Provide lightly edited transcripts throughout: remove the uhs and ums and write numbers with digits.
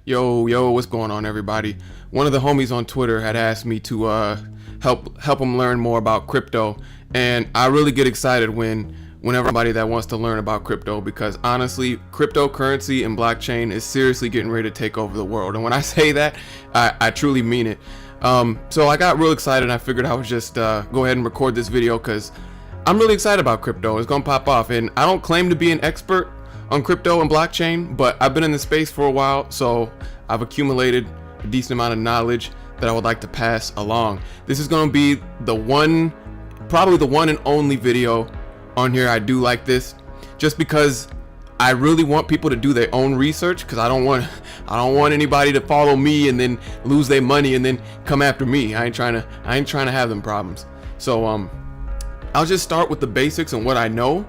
Yo, what's going on, everybody? One of the homies on Twitter had asked me to help him learn more about crypto, and I really get excited whenever somebody that wants to learn about crypto, because honestly, cryptocurrency and blockchain is seriously getting ready to take over the world. And when I say that, I truly mean it. So I got real excited, and I figured I would just go ahead and record this video because I'm really excited about crypto. It's gonna pop off, and I don't claim to be an expert on crypto and blockchain, but I've been in the space for a while, so I've accumulated a decent amount of knowledge that I would like to pass along. This is going to be probably the one and only video on here I do like this, just because I really want people to do their own research, because I don't want anybody to follow me and then lose their money and then come after me. I ain't trying to have them problems. So I'll just start with the basics and what I know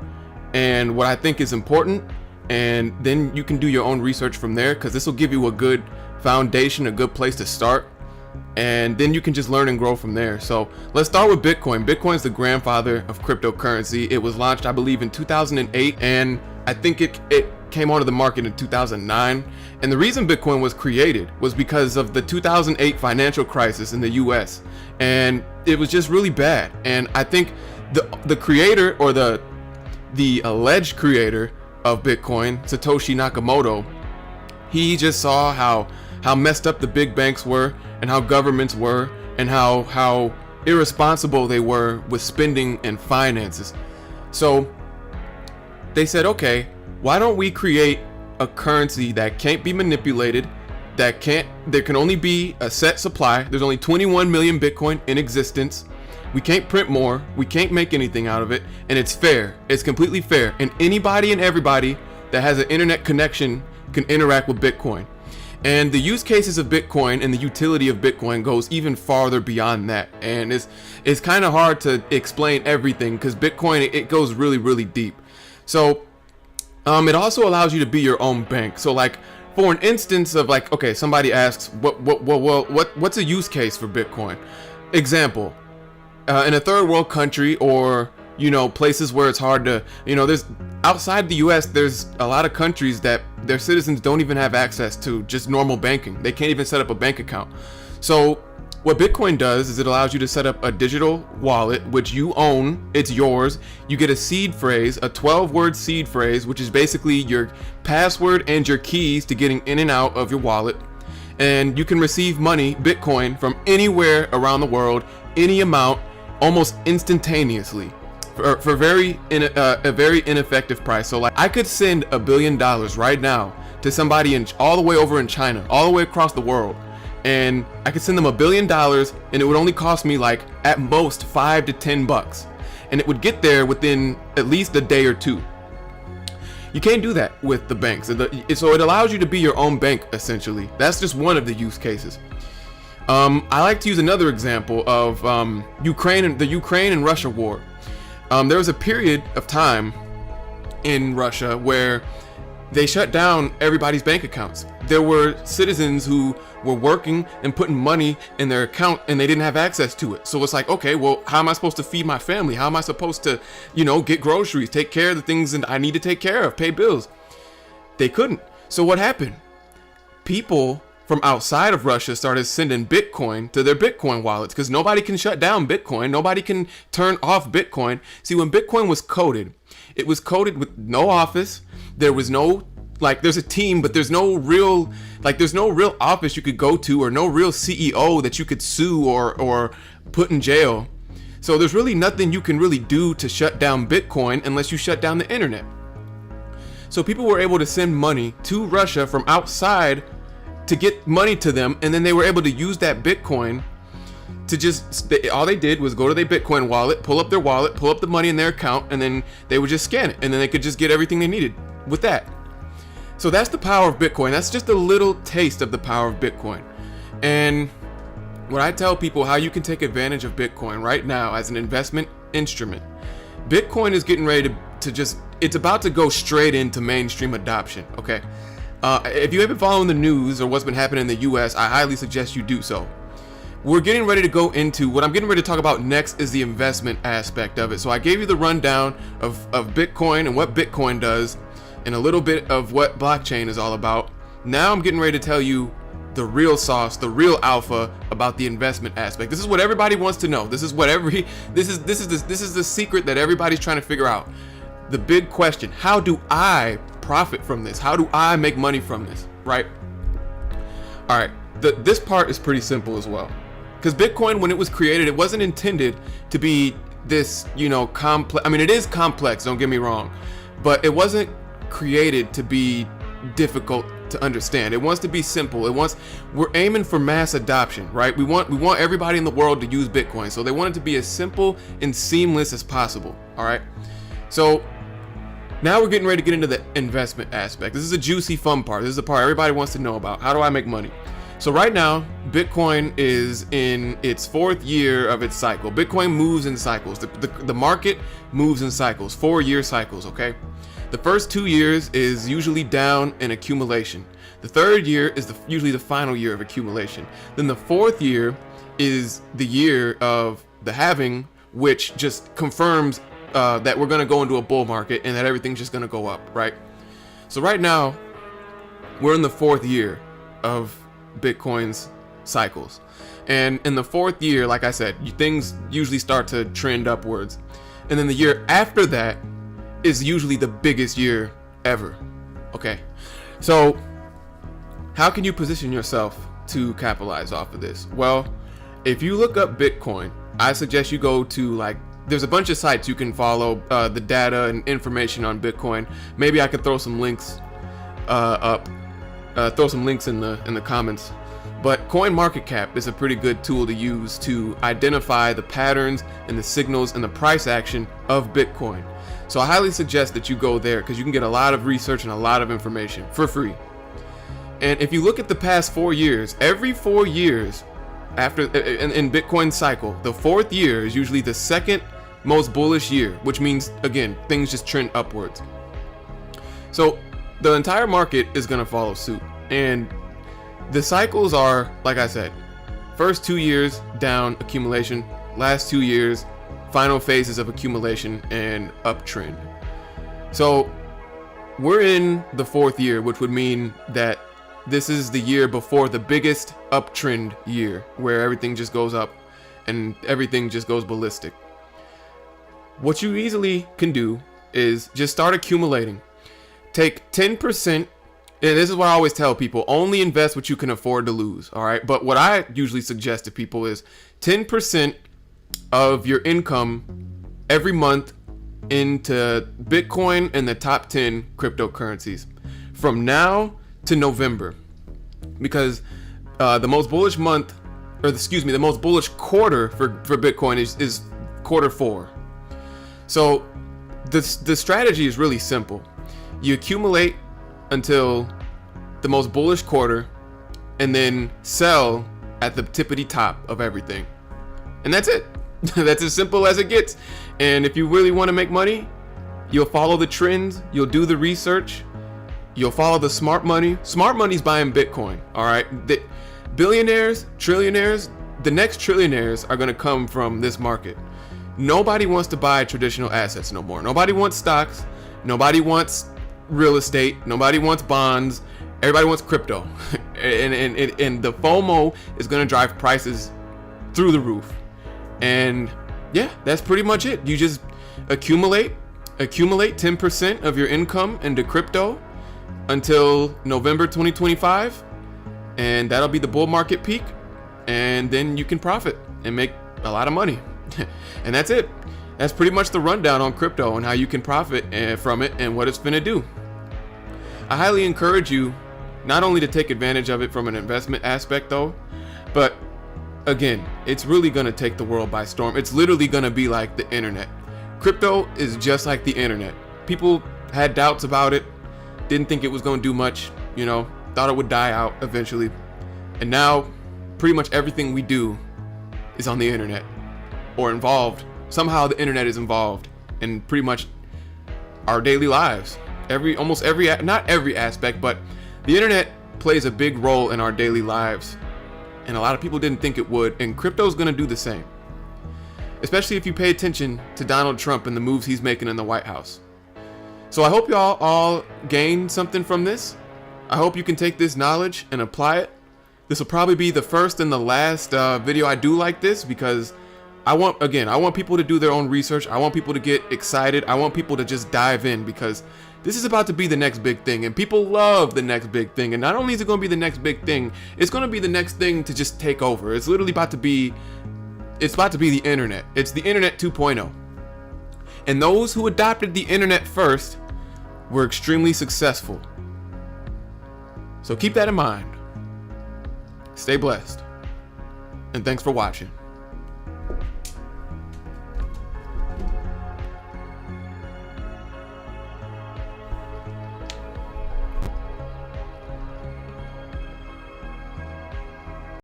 and what I think is important, and then you can do your own research from there, because this will give you a good foundation, a good place to start, and then you can just learn and grow from there. So let's start with Bitcoin. Bitcoin is the grandfather of cryptocurrency. It was launched, I believe, in 2008, and I think it came onto the market in 2009. And the reason Bitcoin was created was because of the 2008 financial crisis in the US, and it was just really bad. And I think the creator, or the alleged creator of Bitcoin, Satoshi Nakamoto, he just saw how messed up the big banks were, and how governments were, and how irresponsible they were with spending and finances. So they said, okay, why don't we create a currency that can't be manipulated, there can only be a set supply. There's only 21 million Bitcoin in existence. We can't print more, we can't make anything out of it, and it's fair. It's completely fair, and anybody and everybody that has an internet connection can interact with Bitcoin. And the use cases of Bitcoin and the utility of Bitcoin goes even farther beyond that, and it's kind of hard to explain everything, because Bitcoin, it goes really, really deep. So it also allows you to be your own bank. So like, for an instance of like, okay, somebody asks what's a use case for Bitcoin? Example, in a third world country, or places where it's hard to, there's outside the US, there's a lot of countries that their citizens don't even have access to just normal banking. They can't even set up a bank account. So what Bitcoin does is it allows you to set up a digital wallet, which you own, it's yours. You get a seed phrase, a 12-word seed phrase, which is basically your password and your keys to getting in and out of your wallet. And you can receive money, Bitcoin, from anywhere around the world, any amount, almost instantaneously, for a very ineffective price. So like, I could send $1 billion right now to somebody all the way over in China, all the way across the world, and I could send them $1 billion, and it would only cost me like at most $5 to $10, and it would get there within at least a day or two. You can't do that with the banks. So it allows you to be your own bank, essentially. That's just one of the use cases. I like to use another example of the Ukraine and Russia war. There was a period of time in Russia where they shut down everybody's bank accounts. There were citizens who were working and putting money in their account, and they didn't have access to it. So it's like, okay, well, how am I supposed to feed my family? How am I supposed to, get groceries, take care of the things that I need to take care of, pay bills? They couldn't. So what happened? People from outside of Russia started sending Bitcoin to their Bitcoin wallets, because nobody can shut down Bitcoin. Nobody can turn off Bitcoin. See, when Bitcoin was coded, it was coded with no office. There was no, there's a team, but there's no real office you could go to, or no real CEO that you could sue or put in jail. So there's really nothing you can really do to shut down Bitcoin unless you shut down the internet. So people were able to send money to Russia from outside to get money to them, and then they were able to use that Bitcoin to all they did was go to their Bitcoin wallet, pull up the money in their account, and then they would just scan it, and then they could just get everything they needed with that. So that's the power of Bitcoin. That's just a little taste of the power of Bitcoin. And when I tell people how you can take advantage of Bitcoin right now as an investment instrument, Bitcoin is getting ready it's about to go straight into mainstream adoption, okay? If you haven't been following the news or what's been happening in the US, I highly suggest you do so. We're getting ready to go into what I'm getting ready to talk about next is the investment aspect of it. So I gave you the rundown of Bitcoin and what Bitcoin does, and a little bit of what blockchain is all about. Now I'm getting ready to tell you the real sauce, the real alpha about the investment aspect. This is what everybody wants to know. This is the secret that everybody's trying to figure out. The big question: how do I profit from this? How do I make money from this? Right? All right. This part is pretty simple as well, because Bitcoin, when it was created, it wasn't intended to be this, complex. I mean, it is complex. Don't get me wrong, but it wasn't created to be difficult to understand. It wants to be simple. We're aiming for mass adoption, right? We want everybody in the world to use Bitcoin. So they want it to be as simple and seamless as possible. All right. So now we're getting ready to get into the investment aspect. This is a juicy, fun part. This is the part everybody wants to know about. How do I make money? So right now, Bitcoin is in its 4th year of its cycle. Bitcoin moves in cycles. The market moves in cycles, 4-year cycles, okay? The first 2 years is usually down in accumulation. The 3rd year is usually the final year of accumulation. Then the 4th year is the year of the halving, which just confirms that we're going to go into a bull market and that everything's just going to go up, right? So right now, we're in the 4th year of Bitcoin's cycles. And in the 4th year, like I said, things usually start to trend upwards. And then the year after that is usually the biggest year ever. Okay. So how can you position yourself to capitalize off of this? Well, if you look up Bitcoin, I suggest you go to there's a bunch of sites you can follow the data and information on Bitcoin. Maybe I could throw some links up, throw some links in the comments. But CoinMarketCap is a pretty good tool to use to identify the patterns and the signals and the price action of Bitcoin. So I highly suggest that you go there, because you can get a lot of research and a lot of information for free. And if you look at the past 4 years, every 4 years after in Bitcoin cycle, the 4th year is usually the second most bullish year, which means, again, things just trend upwards. So the entire market is going to follow suit. And the cycles are, like I said, first 2 years down accumulation, last 2 years final phases of accumulation and uptrend. So we're in the 4th year, which would mean that this is the year before the biggest uptrend year, where everything just goes up and everything just goes ballistic. What you easily can do is just start accumulating. Take 10%, and this is what I always tell people: only invest what you can afford to lose. All right. But what I usually suggest to people is 10% of your income every month into Bitcoin and the top 10 cryptocurrencies from now to November, because the most bullish month, the most bullish quarter for Bitcoin is quarter 4. So the strategy is really simple. You accumulate until the most bullish quarter and then sell at the tippity top of everything. And that's it. That's as simple as it gets. And if you really want to make money, you'll follow the trends, you'll do the research, you'll follow the smart money. Smart money's buying Bitcoin, all right? The billionaires, trillionaires, the next trillionaires are going to come from this market. Nobody wants to buy traditional assets no more. Nobody wants stocks. Nobody wants real estate. Nobody wants bonds. Everybody wants crypto. and the FOMO is going to drive prices through the roof. And yeah, that's pretty much it. You just accumulate 10% of your income into crypto until November 2025, and that'll be the bull market peak, and then you can profit and make a lot of money. And that's it. That's pretty much the rundown on crypto and how you can profit from it and what it's finna do. I highly encourage you not only to take advantage of it from an investment aspect though, but again, it's really gonna take the world by storm. It's literally gonna be like the internet. Crypto is just like the internet. People had doubts about it, didn't think it was gonna do much, thought it would die out eventually. And now pretty much everything we do is on the internet or involved. Somehow the internet is involved in pretty much our daily lives. Not every aspect, but the internet plays a big role in our daily lives. And a lot of people didn't think it would, and crypto's gonna do the same. Especially if you pay attention to Donald Trump and the moves he's making in the White House. So I hope y'all all gained something from this. I hope you can take this knowledge and apply it. This will probably be the first and the last video I do like this, because I want people to do their own research. I want people to get excited. I want people to just dive in, because this is about to be the next big thing, and people love the next big thing. And not only is it going to be the next big thing, it's going to be the next thing to just take over. It's literally about to be the internet. It's the internet 2.0. And those who adopted the internet first were extremely successful. So keep that in mind. Stay blessed. And thanks for watching.